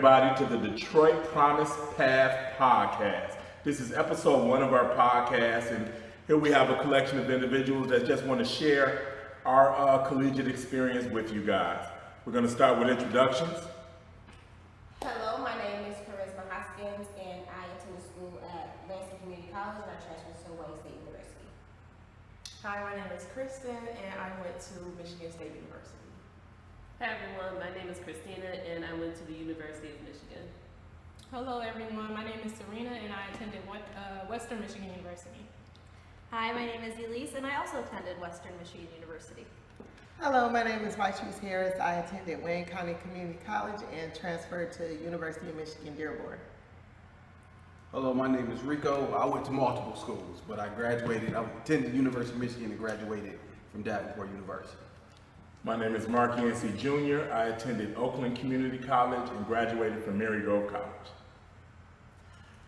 everybody to the Detroit Promise Path podcast. This is episode 1 of our podcast, and here we have a collection of individuals that just want to share our collegiate experience with you guys. We're going to start with introductions. Hello, my name is Hoskins, and I attend school at Lansing Community College, and I transferred to Wayne State University. Hi, my name is Kristen, and I went to Michigan State University. Hi everyone, my name is Christina and I went to the University of Michigan. Hello everyone, my name is Serena and I attended Western Michigan University. Hi, my name is Elise and I also attended Western Michigan University. Hello, my name is Voucher Harris. I attended Wayne County Community College and transferred to University of Michigan Dearborn. Hello, my name is Rico. I went to multiple schools, but I attended University of Michigan and graduated from Davenport University. My name is Mark Yancey Jr. I attended Oakland Community College and graduated from Marygrove College.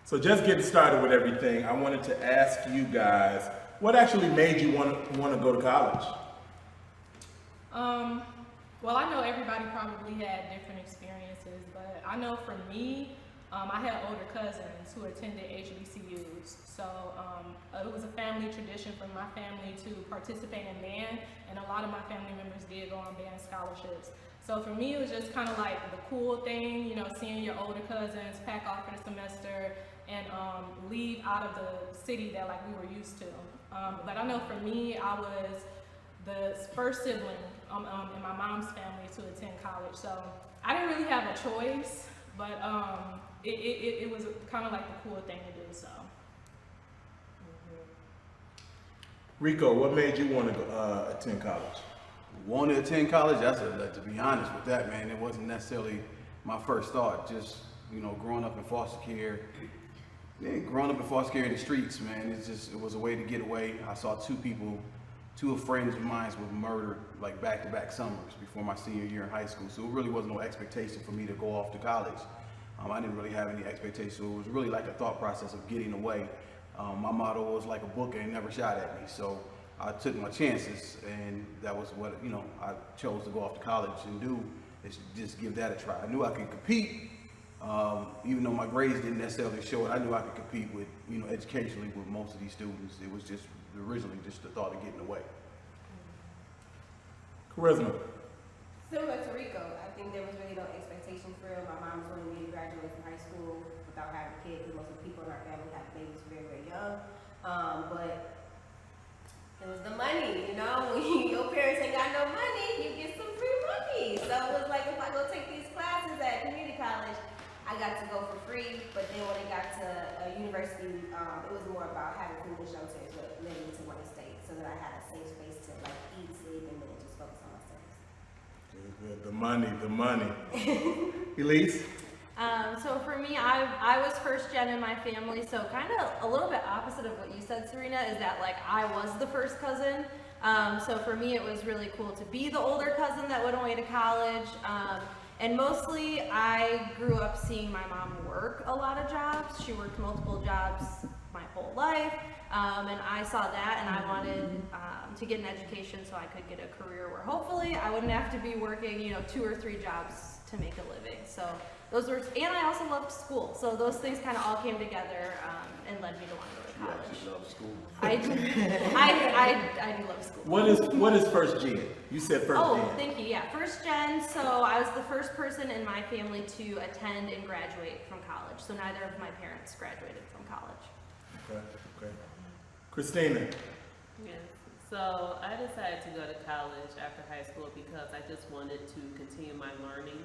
So just getting started with everything, I wanted to ask you guys, what actually made you want to go to college? Well, I know everybody probably had different experiences, but I know for me, I had older cousins who attended HBCUs, so it was a family tradition for my family to participate in band, and a lot of my family members did go on band scholarships. So for me, it was just kind of like the cool thing, you know, seeing your older cousins pack off for the semester and leave out of the city that like we were used to. But I know for me, I was the first sibling in my mom's family to attend college, so I didn't really have a choice, but it was kind of like the cool thing to do, so. Rico, what made you want to attend college? Want to attend college? To be honest with that, man, it wasn't necessarily my first thought. Just, you know, growing up in foster care in the streets, man, it was a way to get away. I saw two friends of mine were murdered like back-to-back summers before my senior year in high school. So it really wasn't no expectation for me to go off to college. I didn't really have any expectations. So it was really like a thought process of getting away. My motto was like a book ain't never shot at me. So I took my chances, and that was what, you know, I chose to go off to college and do, is just give that a try. I knew I could compete, even though my grades didn't necessarily show it. I knew I could compete with, you know, educationally with most of these students. It was just originally just the thought of getting away. Charisma. Similar to Rico, I think there was really no expectation for real. My mom was wanting me to graduate from high school without having kids, because most of the people in our family had babies very, very young. But it was the money, you know, when your parents ain't got no money, you get some free money. So it was like, if I go take these classes at community college, I got to go for free. But then when it got to university, it was more about having food and shelter, is what led me to Wayne State, so that I had a safe space to like eat, sleep, and then just focus on my studies. Good. The money. Elise? So for me, I was first gen in my family, so kind of a little bit opposite of what you said, Serena, is that like I was the first cousin. So for me, it was really cool to be the older cousin that went away to college. And mostly I grew up seeing my mom work a lot of jobs. She worked multiple jobs my whole life. And I saw that, and I wanted to get an education so I could get a career where hopefully I wouldn't have to be working, you know, 2 or 3 jobs to make a living. So those were, and I also loved school. So those things kind of all came together and led me to want to go to college. You love school. I do love school. What is first gen? You said first gen. Oh, thank you. Yeah, first gen. So I was the first person in my family to attend and graduate from college. So neither of my parents graduated from college. Okay. Christina. Yes. So I decided to go to college after high school because I just wanted to continue my learning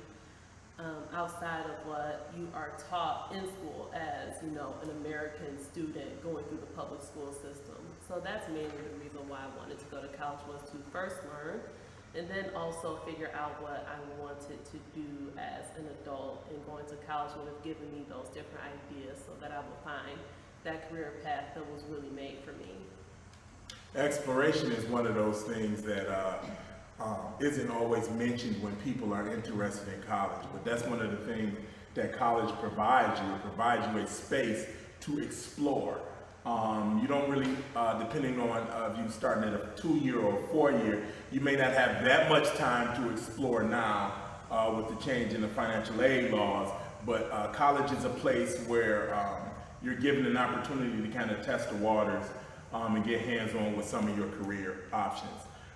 outside of what you are taught in school as, you know, an American student going through the public school system. So that's mainly the reason why I wanted to go to college, was to first learn and then also figure out what I wanted to do as an adult. And going to college would have given me those different ideas so that I would find that career path that was really made for me. Exploration is one of those things that isn't always mentioned when people are interested in college, but that's one of the things that college provides you. It provides you a space to explore. You don't really, depending on if you're starting at a 2-year or a 4-year, you may not have that much time to explore now with the change in the financial aid laws, but college is a place where you're given an opportunity to kind of test the waters and get hands-on with some of your career options.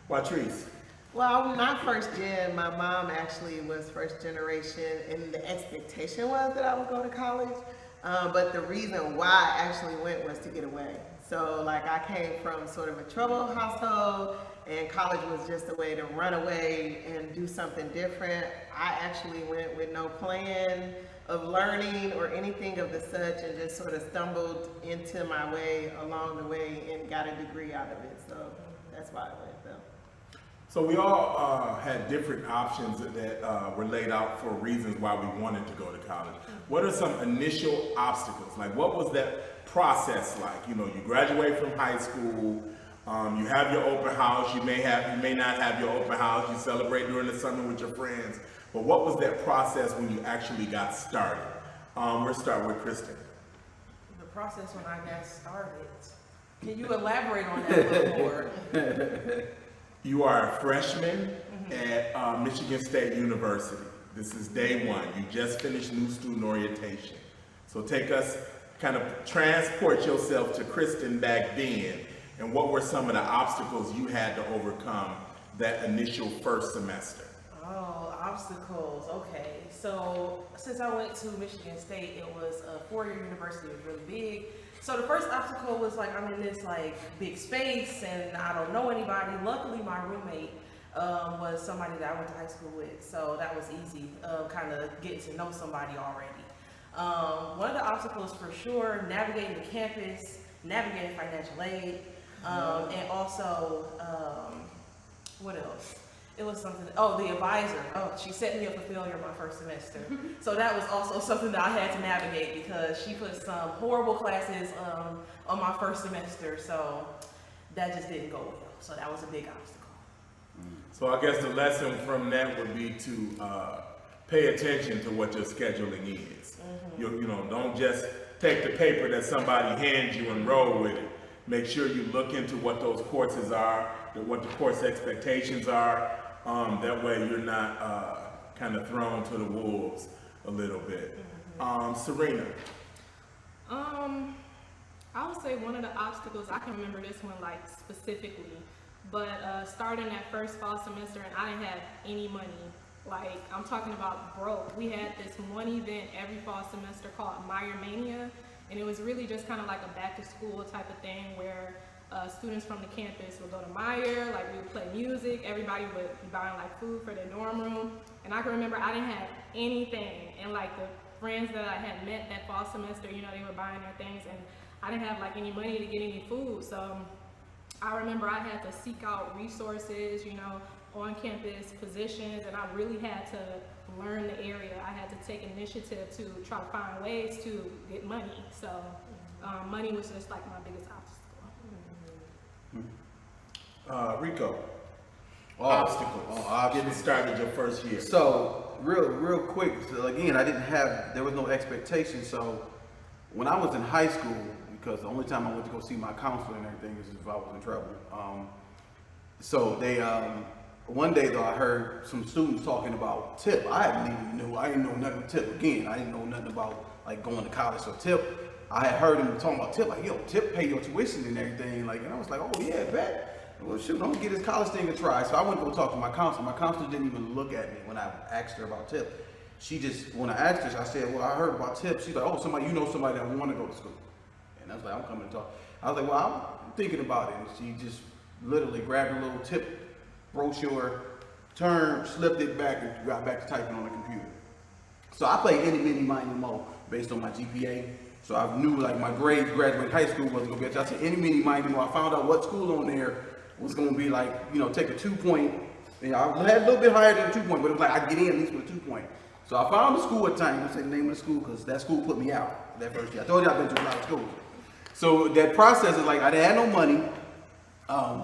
Watrice? Well, not first gen. My mom actually was first generation, and the expectation was that I would go to college. But the reason why I actually went was to get away. So, like, I came from sort of a troubled household, and college was just a way to run away and do something different. I actually went with no plan of learning or anything of the such, and just sort of stumbled into my way along the way and got a degree out of it. So that's why I went, though. So we all had different options that were laid out for reasons why we wanted to go to college. What are some initial obstacles? Like, what was that process like? You know, you graduate from high school, you have your open house, you may not have your open house, you celebrate during the summer with your friends, but what was that process when you actually got started? We'll start with Kristen. The process when I got started. Can you elaborate on that a little more? You are a freshman at Michigan State University. This is day one. You just finished new student orientation. So take us, kind of transport yourself to Kristen back then, and what were some of the obstacles you had to overcome that initial first semester? Oh, obstacles. Okay. So since I went to Michigan State, it was a four-year university. It was really big. So the first obstacle was like, I'm in this like big space and I don't know anybody. Luckily, my roommate was somebody that I went to high school with. So that was easy, kind of getting to know somebody already. One of the obstacles for sure, navigating the campus, navigating financial aid, and also, what else? It was something, the advisor. Oh, she set me up for failure my first semester. So that was also something that I had to navigate because she put some horrible classes on my first semester. So that just didn't go well. So that was a big obstacle. So I guess the lesson from that would be to pay attention to what your scheduling is. You know, don't just take the paper that somebody hands you and roll with it. Make sure you look into what those courses are, what the course expectations are. That way you're not kind of thrown to the wolves a little bit. Serena. I would say one of the obstacles, I can remember this one like specifically, but starting that first fall semester and I didn't have any money. Like, I'm talking about broke. We had this one event every fall semester called Meyer Mania, and it was really just kind of like a back to school type of thing where students from the campus would go to Meyer, like we would play music, everybody would be buying like food for their dorm room, and I can remember I didn't have anything, and like the friends that I had met that fall semester, you know, they were buying their things, and I didn't have like any money to get any food, so I remember I had to seek out resources, you know, on campus positions, and I really had to learn the area. I had to take initiative to try to find ways to get money, so money was just like my biggest obstacle. Rico. Obstacles. Getting started your first year. So real quick. So again, there was no expectation. So when I was in high school, because the only time I went to go see my counselor and everything is if I was in trouble. So they one day though I heard some students talking about TIP. I didn't know nothing about TIP. Again, I didn't know nothing about like going to college. So TIP, I had heard them talking about TIP, like, yo, TIP pay your tuition and everything. Like, and I was like, oh yeah, bet. Well, shoot, I'm gonna get this college thing a try. So I went to go talk to my counselor. My counselor didn't even look at me when I asked her about TIP. She just, when I asked her, I said, well, I heard about TIP. She's like, oh, somebody that want to go to school. And I was like, I'm coming to talk. I was like, well, I'm thinking about it. And she just literally grabbed a little TIP brochure, turned, slipped it back, and got back to typing on the computer. So I played any, mini, miny, mo based on my GPA. So I knew like my grades graduating high school wasn't gonna be. I said any, mini, miny, mo. I found out what school on there was gonna be like, you know, take a 2-point. You know, I had a little bit higher than a 2-point, but it was like I'd get in at least with a 2-point. So I found the school at the time. I said the name of the school because that school put me out that first year. I told you I've been to a lot of schools. So that process is like I didn't have no money.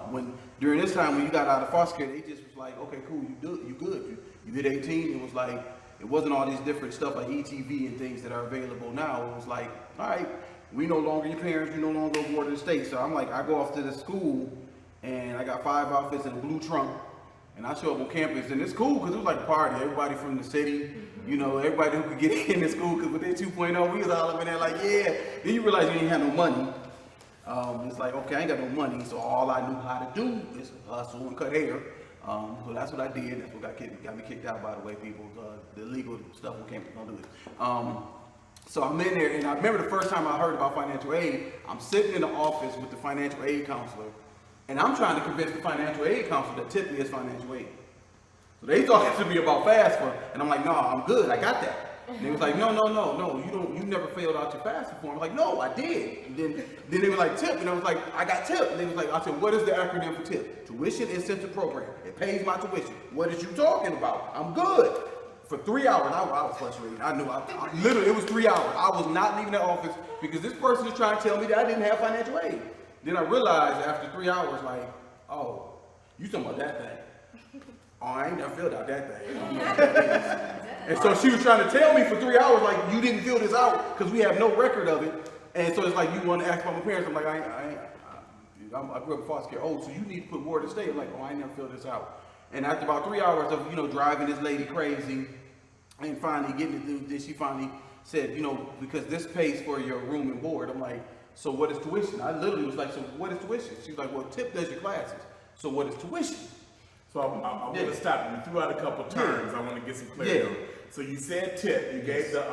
When during this time when you got out of foster care, they just was like, okay, cool, you good. You hit 18. It was like it wasn't all these different stuff like ETV and things that are available now. It was like, all right, we no longer your parents. You no longer board of the state. So I'm like, I go off to the school and I got 5 outfits in a blue trunk. And I show up on campus, and it's cool because it was like a party. Everybody from the city, you know, everybody who could get in the school, because with their 2.0, we was all up in there like, yeah. Then you realize you ain't have no money. It's like, okay, I ain't got no money, so all I knew how to do is hustle and cut hair. So that's what I did. That's what got me kicked out, by the way, people. The illegal stuff on campus, don't do it. So I'm in there, and I remember the first time I heard about financial aid, I'm sitting in the office with the financial aid counselor, and I'm trying to convince the financial aid counselor that tip is financial aid. So they talking to me about FAFSA, and I'm like, no, I'm good, I got that. And they was like, no, you never failed out your FAFSA form. I'm like, no, I did. And then they were like, tip, and I was like, I got tip. And they was like, I said, what is the acronym for tip? Tuition Incentive Program. It pays my tuition. What is you talking about? I'm good. For 3 hours, I was frustrated. I knew, I literally, it was 3 hours. I was not leaving the office because this person is trying to tell me that I didn't have financial aid. Then I realized after 3 hours, like, oh, you talking about that thing. Oh, I ain't never filled out that thing. I don't know what that is. And so she was trying to tell me for 3 hours, like, you didn't fill this out because we have no record of it. And so it's like, you want to ask about my parents. I'm like, I grew up in foster care. Oh, so you need to put more to state. I'm like, oh, I ain't never filled this out. And after about 3 hours of, driving this lady crazy and finally getting to do this, she finally said, because this pays for your room and board. I'm like, so what is tuition? I literally was like, so what is tuition? She was like, well, tip does your classes. So what is tuition? So I want to stop you. You threw out a couple terms. I want to get some clarity on. So you said TIP. You gave the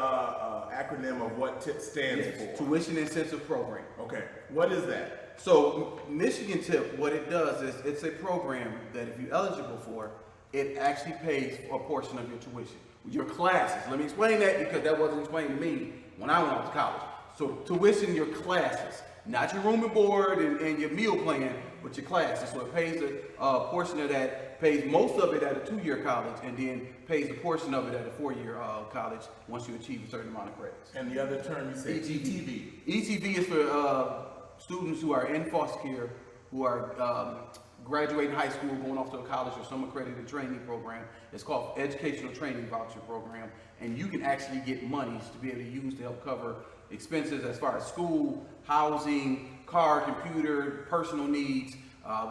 acronym of what TIP stands for. Tuition Incentive Program. Okay. What is that? So Michigan TIP, what it does is it's a program that if you're eligible for, it actually pays a portion of your tuition. Your classes. Let me explain that because that wasn't explained to me when I went off to college. So tuition, your classes. Not your room and board and your meal plan, but your classes. So it pays a portion of that, pays most of it at a 2-year college, and then pays a portion of it at a 4-year college once you achieve a certain amount of credits. And the other term you said, ETV. ETV is for students who are in foster care, who are graduating high school, going off to a college or some accredited training program. It's called Educational Training Voucher Program, and you can actually get monies to be able to use to help cover expenses as far as school, housing, car, computer, personal needs.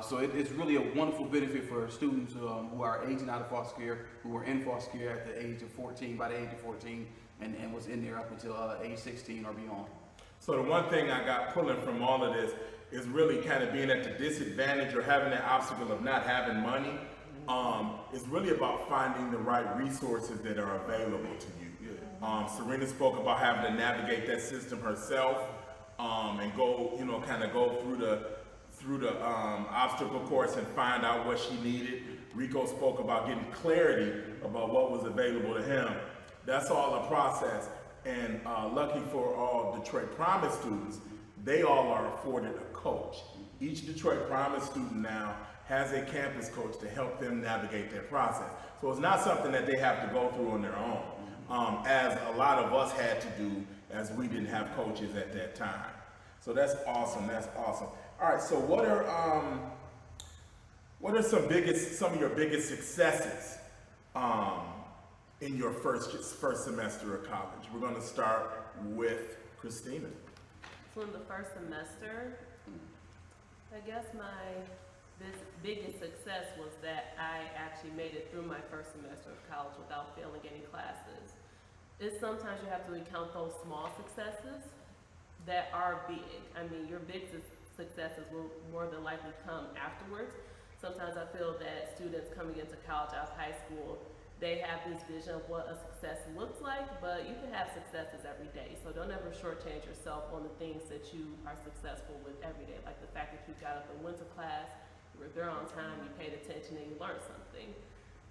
So it's really a wonderful benefit for students who are aging out of foster care, who were in foster care at the age of 14, by the age of 14, and was in there up until age 16 or beyond. So the one thing I got pulling from all of this is really kind of being at the disadvantage or having that obstacle of not having money. It's really about finding the right resources that are available to you. Serena spoke about having to navigate that system herself and go, kind of go through the obstacle course and find out what she needed. Rico spoke about getting clarity about what was available to him. That's all a process. And lucky for all Detroit Promise students, they all are afforded a coach. Each Detroit Promise student now has a campus coach to help them navigate their process. So it's not something that they have to go through on their own, as a lot of us had to do as we didn't have coaches at that time. So that's awesome, that's awesome. All right, so what are some of your biggest successes in your first semester of college? We're gonna start with Christina. So in the first semester, I guess my biggest success was that I actually made it through my first semester of college without failing any classes. It's sometimes you have to recount those small successes that are big. I mean, your big successes will more than likely come afterwards. Sometimes I feel that students coming into college out of high school, they have this vision of what a success looks like, but you can have successes every day. So don't ever shortchange yourself on the things that you are successful with every day. Like the fact that you got up and went to class, you were there on time, you paid attention, and you learned something.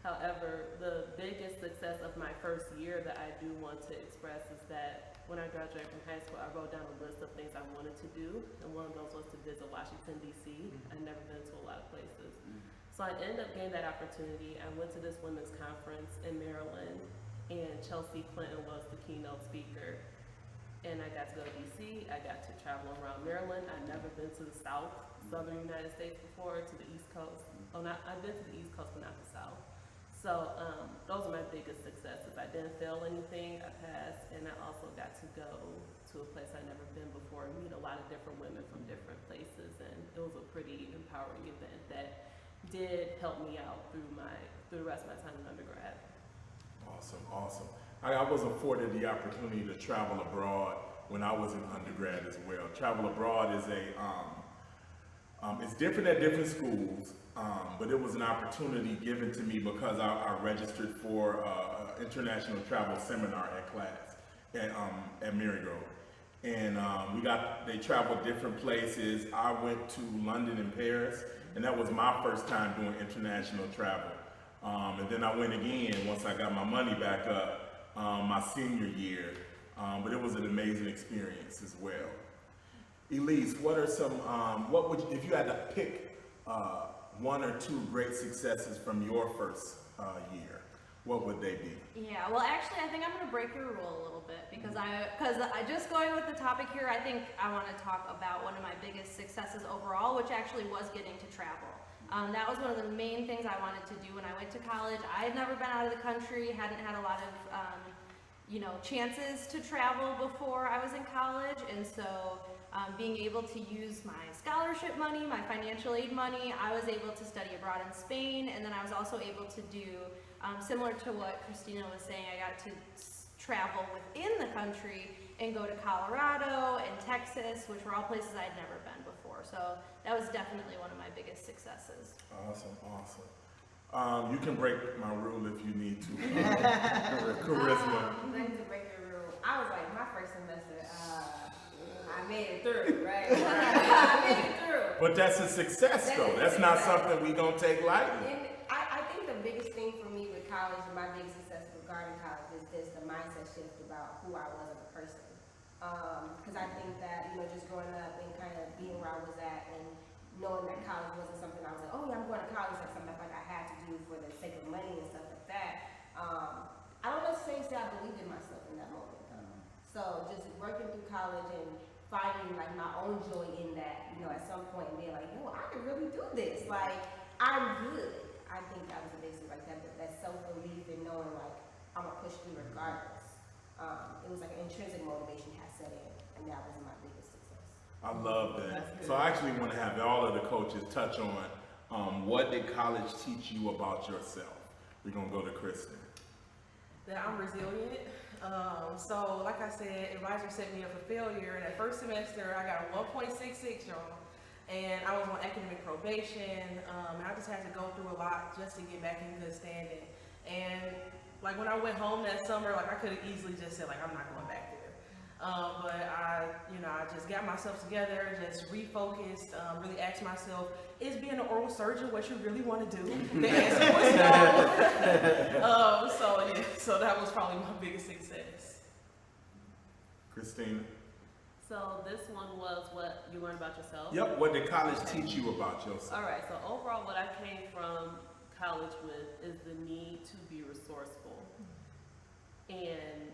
However, the biggest success of my first year that I do want to express is that when I graduated from high school, I wrote down a list of things I wanted to do, and one of those was to visit Washington, D.C. I'd never been to a lot of places. So I ended up getting that opportunity. I went to this women's conference in Maryland, and Chelsea Clinton was the keynote speaker. And I got to go to D.C., I got to travel around Maryland. I'd never been to the southern United States before, to the East Coast. I've been to the East Coast, but not the South. So those are my biggest successes. I didn't fail anything, I passed, and I also got to go to a place I'd never been before, meet a lot of different women from different places, and it was a pretty empowering event that did help me out through the rest of my time in undergrad. Awesome. I was afforded the opportunity to travel abroad when I was in undergrad as well. Travel abroad is it's different at different schools, but it was an opportunity given to me because I registered for international travel seminar at class at Marygrove. And they traveled different places. I went to London and Paris, and that was my first time doing international travel. And then I went again once I got my money back up my senior year. But it was an amazing experience as well. Elise, what are some, if you had to pick one or two great successes from your first year, what would they be? Yeah, well, actually, I think I'm going to break your rule a little bit because I just going with the topic here, I think I want to talk about one of my biggest successes overall, which actually was getting to travel. That was one of the main things I wanted to do when I went to college. I had never been out of the country, hadn't had a lot of, chances to travel before I was in college, and so being able to use my scholarship money, my financial aid money, I was able to study abroad in Spain, and then I was also able to do, similar to what Christina was saying, I got to travel within the country and go to Colorado and Texas, which were all places I'd never been before. So that was definitely one of my biggest successes. Awesome. You can break my rule if you need to. Charisma. Let me break your rule. I was like, my first semester, I made it through, right? I made it through. But that's a success, though. That's not something we don't take lightly. And I think the biggest thing for me with college, and my big success regarding college, is just the mindset shift about who I was as a person. Because I think that, just growing up and kind of being where I was at and knowing that college wasn't something I was like, oh yeah, I'm going to college, like something like I had to do for the sake of money and stuff like that. I don't necessarily say I believed in myself in that moment. So just working through college and finding like my own joy in that, at some point and being like, no, I can really do this. Like, I'm good. I think that was a basic like that self-belief and knowing like I'm gonna push through regardless. It was like an intrinsic motivation had set in, and that was my biggest success. I love that. So I actually want to have all of the coaches touch on what did college teach you about yourself. We're gonna go to Kristen. That I'm resilient. So like I said, advisor set me up for failure. That first semester, I got a 1.66, y'all. And I was on academic probation. And I just had to go through a lot just to get back in good standing. And like when I went home that summer, like I could have easily just said like, I'm not going back there. But I just got myself together, just refocused, really asked myself, is being an oral surgeon what you really want to do? The answer was no. So that was probably my biggest success. Christina? So this one was what you learned about yourself? Yep, what did college teach you about yourself? All right, so overall what I came from college with is the need to be resourceful. And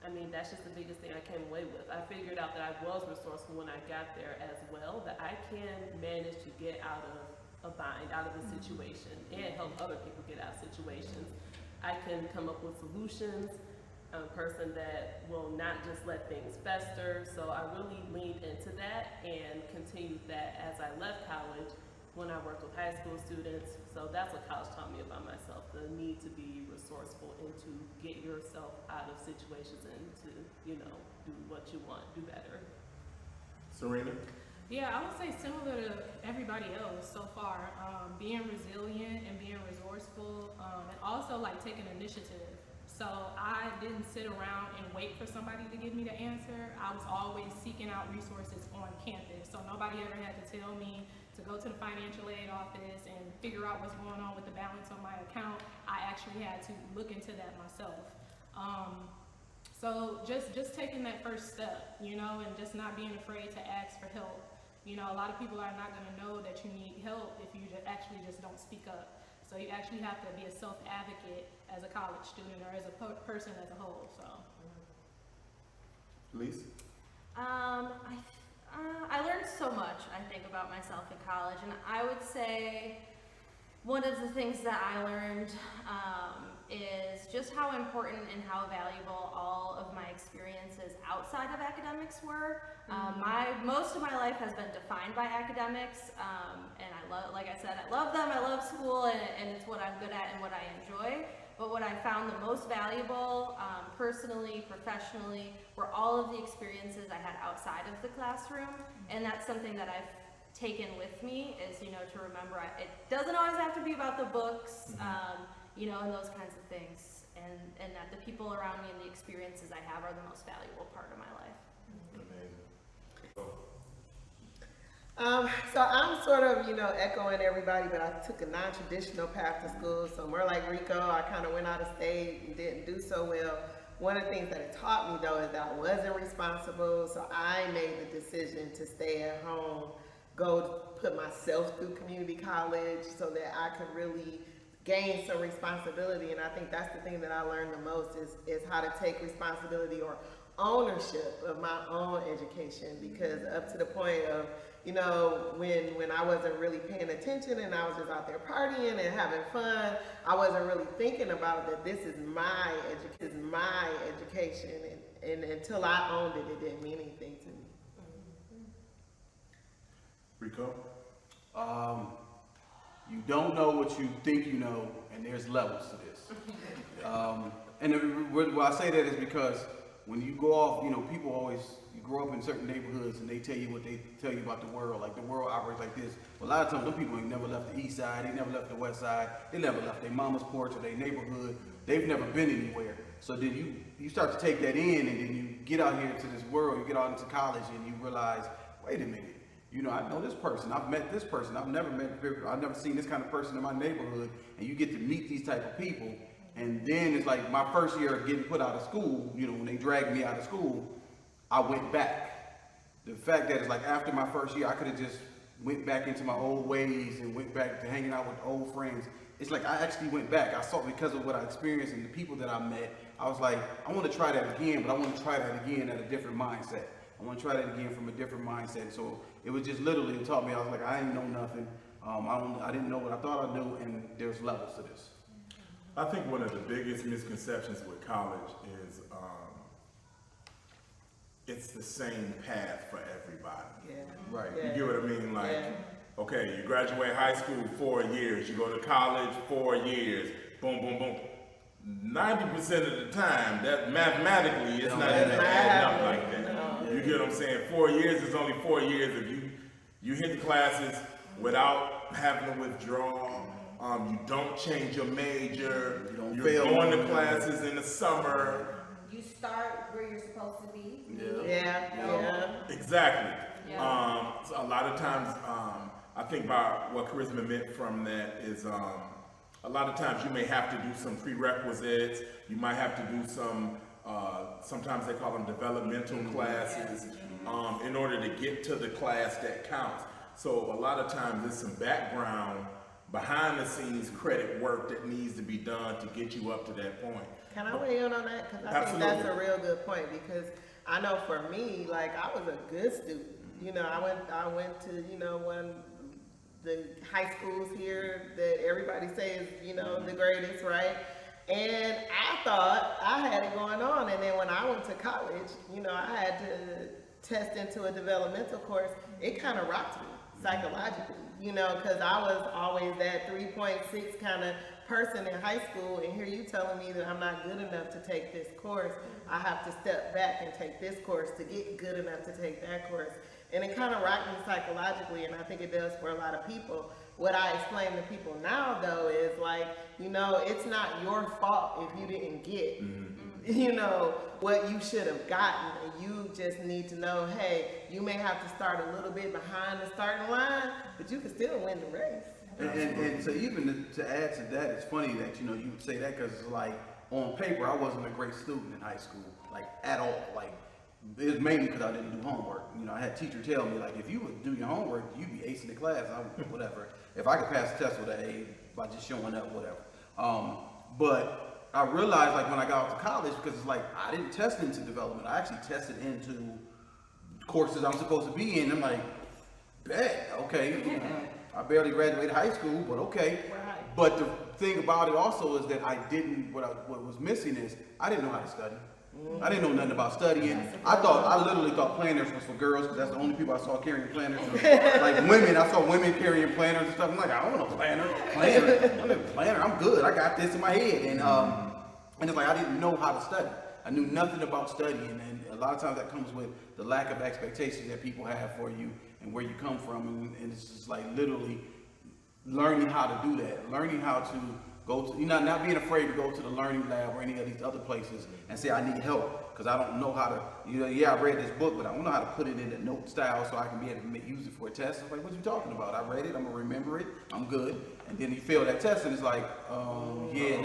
I mean, that's just the biggest thing I came away with. I figured out that I was resourceful when I got there as well, that I can manage to get out of a bind, out of a situation, and help other people get out of situations. I can come up with solutions. I'm a person that will not just let things fester, so I really leaned into that and continued that as I left college when I worked with high school students. So that's what college taught me about myself, the need to be resourceful and to get yourself out of situations and to, do what you want, do better. Serena? Yeah, I would say similar to everybody else so far, being resilient and being resourceful, and also like taking initiative. So I didn't sit around and wait for somebody to give me the answer. I was always seeking out resources on campus. So nobody ever had to tell me to go to the financial aid office and figure out what's going on with the balance on my account. I actually had to look into that myself. So just taking that first step, and just not being afraid to ask for help. A lot of people are not going to know that you need help if you just don't speak up. So you actually have to be a self-advocate as a college student or as a person as a whole. So. Elise? I learned so much, I think, about myself in college, and I would say one of the things that I learned is just how important and how valuable all of my experiences outside of academics were. Most of my life has been defined by academics, and I love, like I said, I love them. I love school, and it's what I'm good at and what I enjoy. But what I found the most valuable, personally, professionally, were all of the experiences I had outside of the classroom, and that's something that I've taken with me is, you know, to remember it doesn't always have to be about the books, you know, and those kinds of things, and that the people around me and the experiences I have are the most valuable part of my life. So I'm sort of, you know, echoing everybody, but I took a non-traditional path to school, so more like Rico, I kind of went out of state and didn't do so well. One of the things that it taught me though is that I wasn't responsible, so I made the decision to stay at home, go put myself through community college so that I could really gain some responsibility. And I think that's the thing that I learned the most is how to take responsibility or ownership of my own education, because up to the point of, you know, when I wasn't really paying attention and I was just out there partying and having fun, I wasn't really thinking about that this is my education, and until I owned it, it didn't mean anything to me. Rico? You don't know what you think you know, and there's levels to this. Why I say that is because when you go off, you know, people always, you grow up in certain neighborhoods and they tell you what they tell you about the world, like the world operates like this. Well, a lot of times, those people ain't never left the east side, they never left the west side, they never left their mama's porch or their neighborhood, they've never been anywhere. So then you start to take that in, and then you get out here to this world, you get out into college, and you realize, wait a minute. You know, I know this person, I've met this person, I've never seen this kind of person in my neighborhood, and you get to meet these type of people, and then it's like my first year of getting put out of school, you know, when they dragged me out of school, I went back. The fact that it's like after my first year, I could have just went back into my old ways and went back to hanging out with old friends. It's like I actually went back. I saw, because of what I experienced and the people that I met, I was like, I want to try that again, but I want to try that again at a different mindset. I want to try that again from a different mindset. So it was just literally, it taught me, I was like, I ain't know nothing. I didn't know what I thought I knew, and there's levels to this. I think one of the biggest misconceptions with college is it's the same path for everybody. Yeah. Right. You get what I mean? Like, Yeah. okay, you graduate high school 4 years, you go to college 4 years, boom, boom, boom. 90% of the time, that mathematically, it's not even adding up like that. No. You get what I'm saying? 4 years is only 4 years if you hit the classes without having to withdraw. You don't change your major. You You're going to classes in the summer. You start where you're supposed to be. Yeah. Exactly. Yeah. So a lot of times, I think by what Charisma meant from that is a lot of times you may have to do some prerequisites. You might have to do some, sometimes they call them developmental classes, in order to get to the class that counts. So a lot of times there's some background, behind the scenes credit work that needs to be done to get you up to that point. Can I weigh in on that? Because I think that's a real good point, because I know for me, like, I was a good student. You know, I went to, you know, the high schools here that everybody says, you know, the greatest, right? And I thought I had it going on. And then when I went to college, you know, I had to test into a developmental course. It kind of rocked me psychologically, you know, because I was always that 3.6 kind of person in high school, and here you telling me that I'm not good enough to take this course. I have to step back and take this course to get good enough to take that course. And it kind of rocked me psychologically, and I think it does for a lot of people. What I explain to people now, though, is like, you know, it's not your fault if you didn't get, you know, what you should have gotten. And you just need to know, hey, you may have to start a little bit behind the starting line, but you can still win the race. And so even to add to that, it's funny that, you know, you would say that, because it's like, on paper, I wasn't a great student in high school, like, at all. Like, it was mainly because I didn't do homework. You know, I had a teacher tell me, like, if you would do your homework, you'd be acing the class, whatever. If I could pass the test with an A by just showing up, whatever. But I realized, like, when I got out to college, because it's like, I didn't test into development. I actually tested into courses I'm supposed to be in. I'm like, bet, okay. I barely graduated high school, but okay. Right. But the thing about it also is that what was missing is I didn't know how to study. I didn't know nothing about studying. I literally thought planners was for girls because that's the only people I saw carrying planners. Like women, I saw women carrying planners and stuff. I'm like, I don't want no planner. Planner, I'm good. I got this in my head. And it's like I didn't know how to study. I knew nothing about studying, and a lot of times that comes with the lack of expectations that people have for you and where you come from, and it's just like literally learning how to do that, learning how to go to, not being afraid to go to the learning lab or any of these other places and say I need help because I don't know how to, yeah, I read this book, but I don't know how to put it in a note style so I can be able to use it for a test. I'm like, what are you talking about? I read it, I'm gonna remember it, I'm good. And then you fail that test and it's like, yeah,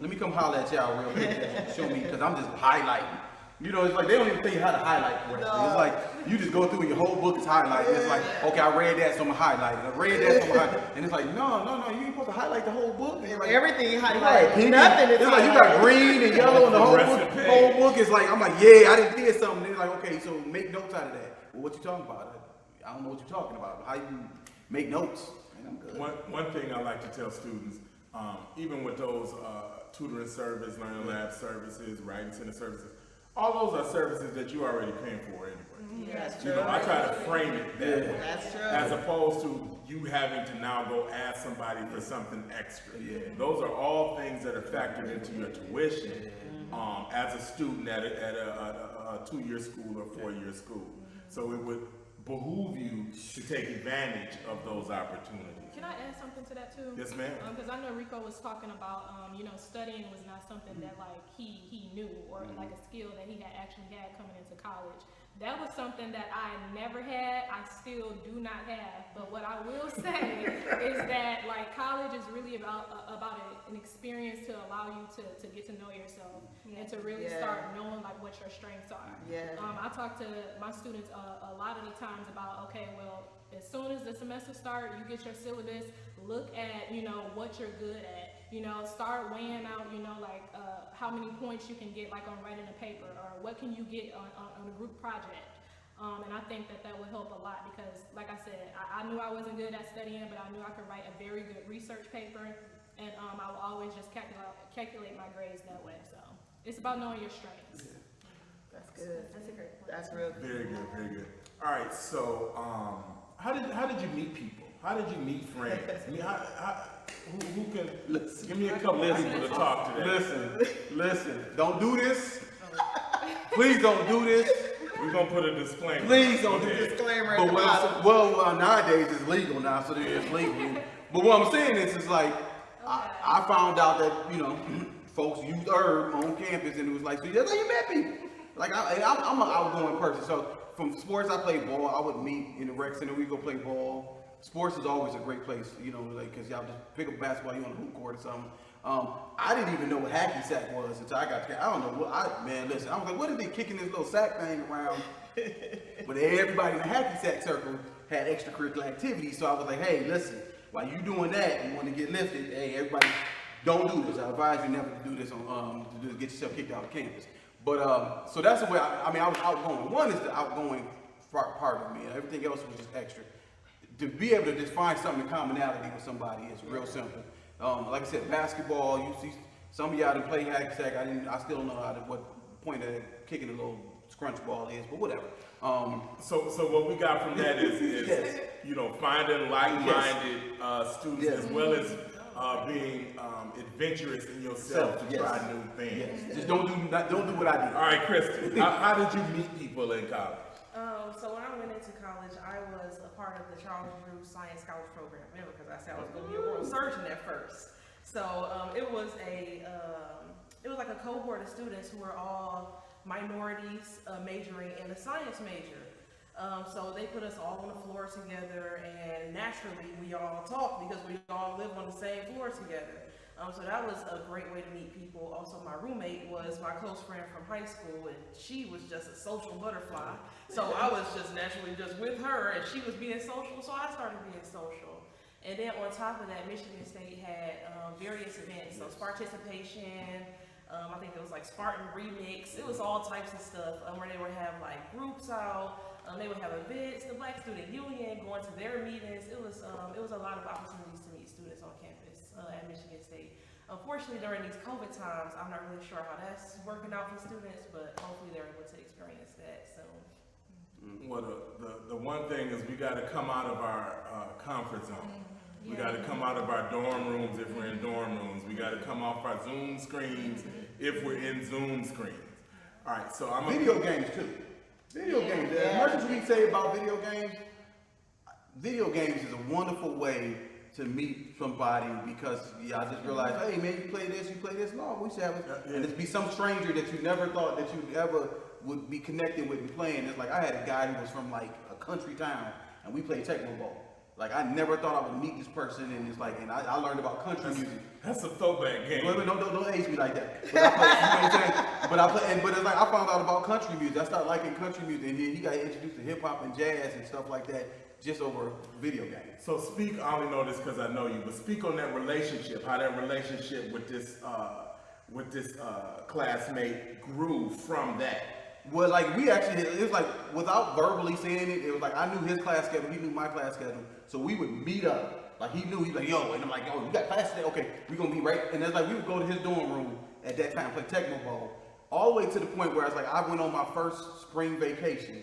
let me come holler at y'all real quick, show me, because I'm just highlighting. It's like they don't even tell you how to highlight correctly. No. It's like you just go through and your whole book is highlighted. It's like, okay, I read that, so I'm gonna highlight it. I read that, so I'm gonna highlight it. And it's like, no, you ain't supposed to highlight the whole book. Like, everything you highlight, nothing is it's like you got green and yellow and the whole book is like, I'm like, yeah, I didn't did something. They're like, okay, so make notes out of that. Well, what you talking about? I don't know what you're talking about. How you make notes? And I'm good. One thing I like to tell students, even with those tutoring service, learning lab services, writing center services, all those are services that you already paying for anyway. Yeah, that's true. I try to frame it that way. That's true. As opposed to you having to now go ask somebody for something extra. Yeah. Those are all things that are factored into your tuition as a student at a 2-year school or 4-year school. So it would behoove you to take advantage of those opportunities. Can I add something to that too? Yes, ma'am. Because I know Rico was talking about, studying was not something that like he knew or like a skill that he had actually had coming into college. That was something that I never had. I still do not have. But what I will say is that like college is really about an experience to allow you to get to know yourself and to really start knowing like what your strengths are. I talk to my students a lot of the times about, okay, well, as soon as the semester starts, you get your syllabus, look at, what you're good at. Start weighing out, how many points you can get like on writing a paper or what can you get on a group project. And I think that would help a lot because, like I said, I knew I wasn't good at studying, but I knew I could write a very good research paper, and I will always just calculate my grades that way. So it's about knowing your strengths. That's good. That's a great point. That's real. Very good, very good. All right, so how did you meet people? How did you meet friends? I mean, who can give me a couple of people to talk to that? Listen, don't do this. Please don't do this. We're gonna put a disclaimer. Please don't do this. Disclaimer. But well, nowadays it's legal now, so it's legal. But what I'm saying is like I found out that folks use herb on campus, and it was like, so that's how you met people. Like I'm an outgoing person, so from sports I play ball. I would meet in the rec center. We go play ball. Sports is always a great place, because y'all just pick up basketball, you on the hoop court or something. I didn't even know what hacky sack was until I got to, I don't know listen, I was like, what are they kicking this little sack thing around? But everybody in the hacky sack circle had extracurricular activities, so I was like, hey, listen, while you doing that and want to get lifted, hey, everybody, don't do this. I advise you never to do this to get yourself kicked out of campus. But, so that's the way, I was outgoing. One is the outgoing part of me, and everything else was just extra. To be able to just find something in commonality with somebody is real simple. Like I said, basketball, you see some of y'all didn't play hacky sack. I still don't know what point of kicking a little scrunch ball is, but whatever. So what we got from that is finding like-minded students as well as being adventurous in yourself to try new things. Just don't do what I did. All right, Kristen, how did you meet people in college? So when I went into college, I was a part of the Charles Drew Science College program. Remember, because I said I was going to be a world surgeon at first. So it was like a cohort of students who were all minorities majoring in a science major. So they put us all on the floor together, and naturally we all talked because we all live on the same floor together. So that was a great way to meet people. Also, my roommate was my close friend from high school, and she was just a social butterfly. So I was just naturally just with her, and she was being social, so I started being social. And then on top of that, Michigan State had various events, so Sparticipation, I think it was like Spartan Remix, it was all types of stuff where they would have like groups out, They would have events, the Black Student Union, going to their meetings. It was a lot of opportunities to meet students on campus at Michigan State. Unfortunately, during these COVID times, I'm not really sure how that's working out for students, but hopefully they're able to experience that soon. Well, the one thing is we got to come out of our comfort zone. We got to come out of our dorm rooms if we're in dorm rooms. We got to come off our Zoom screens if we're in Zoom screens. All right, so I'm Video games too. Video games. As much as we say about video games is a wonderful way to meet somebody because I just realized, hey man, you play this. No, we should have it. And it's be some stranger that you never thought that you ever would be connected with and playing. It's like I had a guy who was from like a country town and we played Tecmo Bowl. Like I never thought I would meet this person and it's like, and I learned about country music. That's a throwback game. Wait, don't age me like that. But I play, you know what I'm saying? But it's like I found out about country music. I started liking country music, and then he got introduced to hip hop and jazz and stuff like that just over video games. So speak. I only know this because I know you, but speak on that relationship. How that relationship with this classmate grew from that. Well, like it was like without verbally saying it, it was like I knew his class schedule, he knew my class schedule, so we would meet up. Like he knew, he's like, yo, and I'm like, yo, you got class today? Okay, we gonna be right. And it's like we would go to his dorm room at that time, play Tecmo Bowl, all the way to the point where it's like I went on my first spring vacation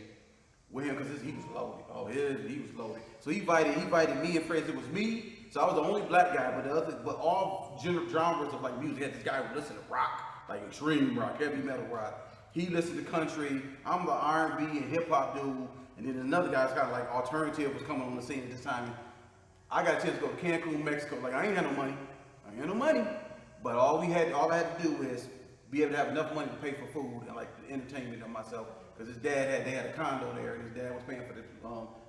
with him because he was loaded. Oh, he was loaded. So he invited me and friends. It was me, so I was the only black guy, but all genres of like music. He had this guy who listened to rock, like extreme rock, heavy metal rock. He listened to country. I'm the R&B and hip hop dude, and then another guy's kind of like alternative was coming on the scene at this time. I got a chance to go to Cancun, Mexico. Like I ain't had no money, but all I had to do is be able to have enough money to pay for food and like the entertainment of myself. Because his dad had a condo there, and his dad was paying for the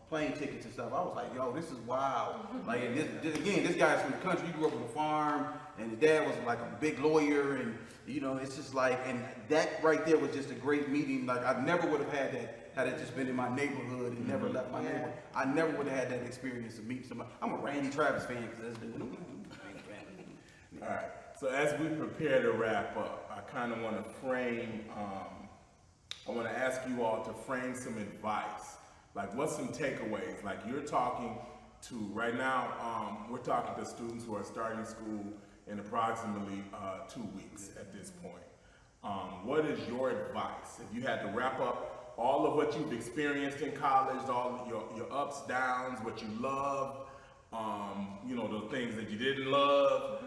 plane tickets and stuff. I was like, yo, this is wild. Like, and this guy's from the country. He grew up on a farm, and his dad was like a big lawyer, and you know, it's just like, and that right there was just a great meeting. Like, I never would have had that had it just been in my neighborhood and never left my neighborhood. I never would have had that experience of meeting somebody. I'm a Randy Travis fan because that's dude. All right. So as we prepare to wrap up, I kind of want to frame. I want to ask you all to frame some advice. Like, what's some takeaways? Like, you're talking to, right now, we're talking to students who are starting school in approximately 2 weeks at this point. What is your advice? If you had to wrap up all of what you've experienced in college, all your ups, downs, what you love, you know, the things that you didn't love,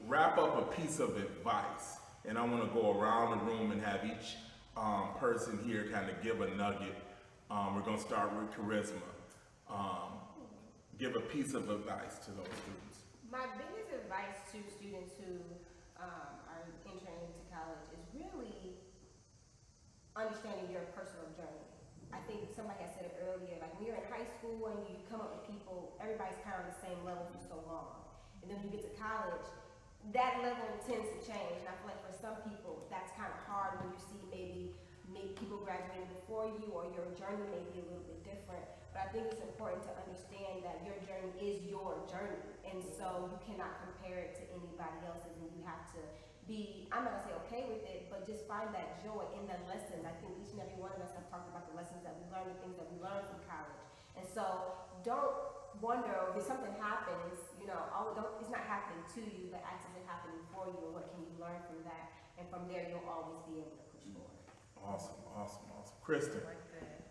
wrap up a piece of advice. And I want to go around the room and have each person here kind of give a nugget. We're going to start with charisma. Give a piece of advice to those students. My biggest advice to students who are entering into college is really understanding your personal journey. I think somebody had said it earlier, like when you're in high school and you come up with people, everybody's kind of on the same level for so long. And then when you get to college, that level tends to change. And I feel like for some people, that's kind of hard when you see maybe people graduating before you, or your journey may be a little bit different. But I think it's important to understand that your journey is your journey. And so you cannot compare it to anybody else's, and you have to be, I'm not gonna say okay with it, but just find that joy in the lessons. I think each and every one of us have talked about the lessons that we learned, the things that we learned from college. And so don't wonder if something happens, you know, it's not happening to you, but actively happening for you, and what can you learn from that? And from there, you'll always be able to push forward. Awesome. Kristen. Like that.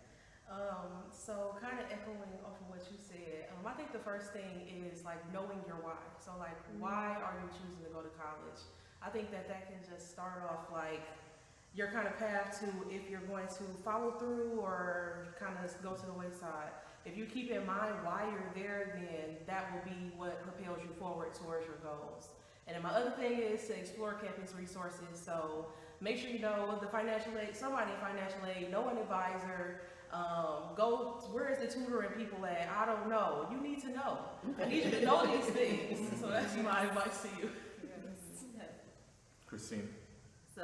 So kind of echoing off of what you said, I think the first thing is like knowing your why. So like, why are you choosing to go to college? I think that can just start off like your kind of path to if you're going to follow through or kind of go to the wayside. If you keep in mind why you're there, then that will be what propels you forward towards your goals. And then my other thing is to explore campus resources. So make sure you know the financial aid, somebody in financial aid, know an advisor, where is the tutoring people at? I don't know. You need to know. I need you to know these things. So that's my advice to you. Christina. So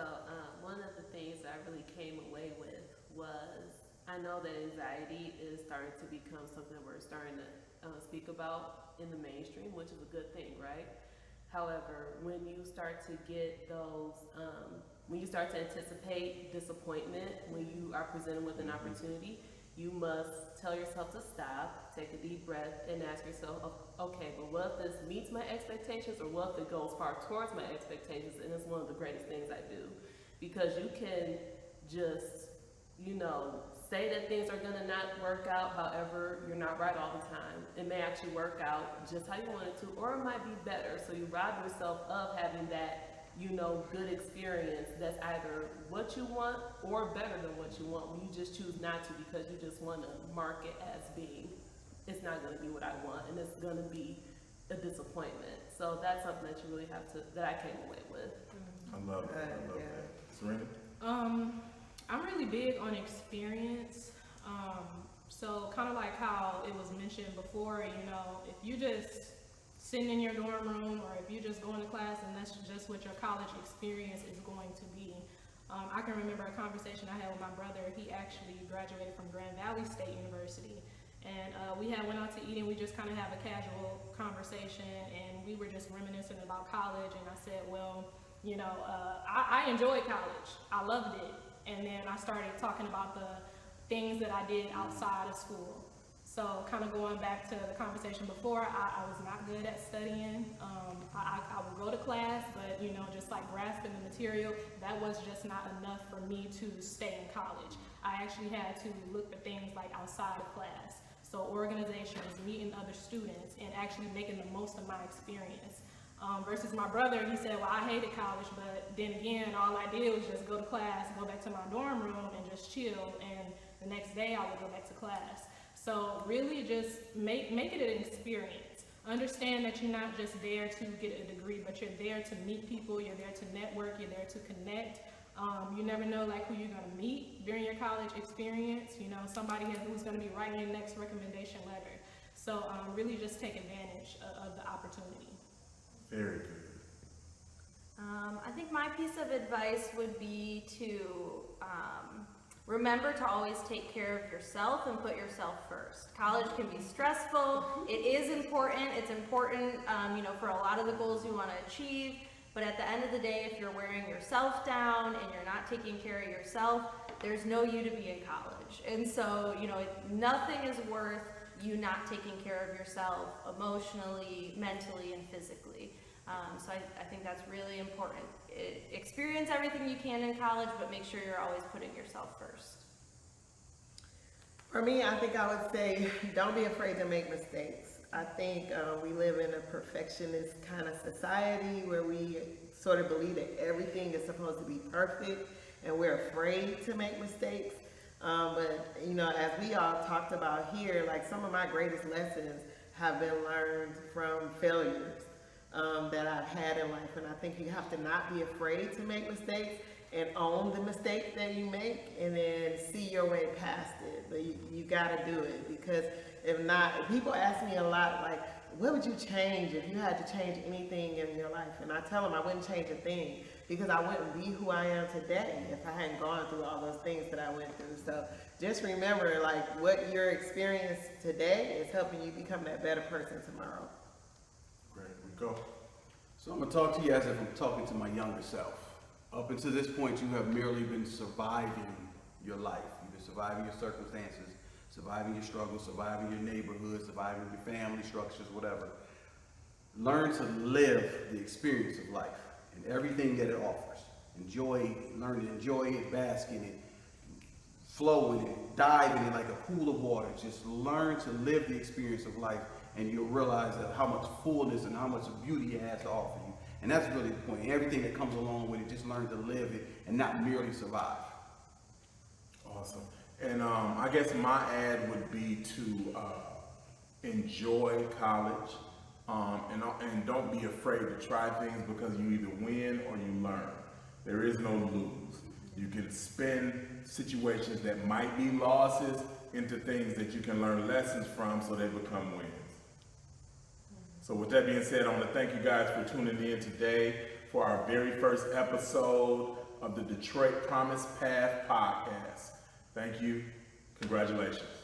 one of the things I really came away with was, I know that anxiety is starting to become something we're starting to speak about in the mainstream, which is a good thing, right? However, when you start to get those, when you start to anticipate disappointment, when you are presented with an opportunity, you must tell yourself to stop, take a deep breath, and ask yourself, okay, but what if this meets my expectations, or what if it goes far towards my expectations? And it's one of the greatest things I do, because you can just, say that things are gonna not work out. However, you're not right all the time. It may actually work out just how you want it to, or it might be better. So you rob yourself of having that, good experience that's either what you want or better than what you want, when you just choose not to because you just want to mark it as being, it's not going to be what I want, and it's going to be a disappointment. So that's something that you really have to, that I came away with. I love it. I love that. Serena? I'm really big on experience. So kind of like how it was mentioned before, if you just sitting in your dorm room, or if you just go into class and that's just what your college experience is going to be. I can remember a conversation I had with my brother. He actually graduated from Grand Valley State University. And we went out to eat, and we just kind of have a casual conversation, and we were just reminiscing about college. And I said, well, I enjoyed college. I loved it. And then I started talking about the things that I did outside of school. So kind of going back to the conversation before, I was not good at studying. I would go to class, but just like grasping the material, that was just not enough for me to stay in college. I actually had to look at things like outside of class. So organizations, meeting other students, and actually making the most of my experience. Versus my brother, he said, well, I hated college, but then again, all I did was just go to class, go back to my dorm room, and just chill, and the next day I would go back to class. So really just make it an experience. Understand that you're not just there to get a degree, but you're there to meet people, you're there to network, you're there to connect. You never know who you're gonna meet during your college experience. Somebody who's gonna be writing your next recommendation letter. So really just take advantage of the opportunity. Very good. I think my piece of advice would be to remember to always take care of yourself and put yourself first. College can be stressful. It is important. It's important, for a lot of the goals you want to achieve. But at the end of the day, if you're wearing yourself down and you're not taking care of yourself, there's no you to be in college. And so, nothing is worth you not taking care of yourself emotionally, mentally, and physically. So I think that's really important. Experience everything you can in college, but make sure you're always putting yourself first. For me, I think I would say don't be afraid to make mistakes. I think we live in a perfectionist kind of society where we sort of believe that everything is supposed to be perfect, and we're afraid to make mistakes. But as we all talked about here, some of my greatest lessons have been learned from failures that I've had in life. And I think you have to not be afraid to make mistakes and own the mistake that you make, and then see your way past it. But you gotta do it, because if not, people ask me a lot, what would you change if you had to change anything in your life? And I tell them I wouldn't change a thing, because I wouldn't be who I am today if I hadn't gone through all those things that I went through. So just remember, what your experience today is helping you become that better person tomorrow. Great, we go. So I'm going to talk to you as if I'm talking to my younger self. Up until this point, you have merely been surviving your life. You've been surviving your circumstances, surviving your struggles, surviving your neighborhood, surviving your family structures, whatever. Learn to live the experience of life and everything that it offers. Learn to enjoy it, bask in it, flow in it, dive in it like a pool of water. Just learn to live the experience of life, and you'll realize that how much fullness and how much beauty it has to offer you. And that's really the point. Everything that comes along with it, just learn to live it and not merely survive. Awesome. And I guess my ad would be to enjoy college, and don't be afraid to try things, because you either win or you learn. There is no lose. You can spin situations that might be losses into things that you can learn lessons from, so they become wins. So with that being said, I want to thank you guys for tuning in today for our very first episode of the Detroit Promise Path podcast. Thank you. Congratulations.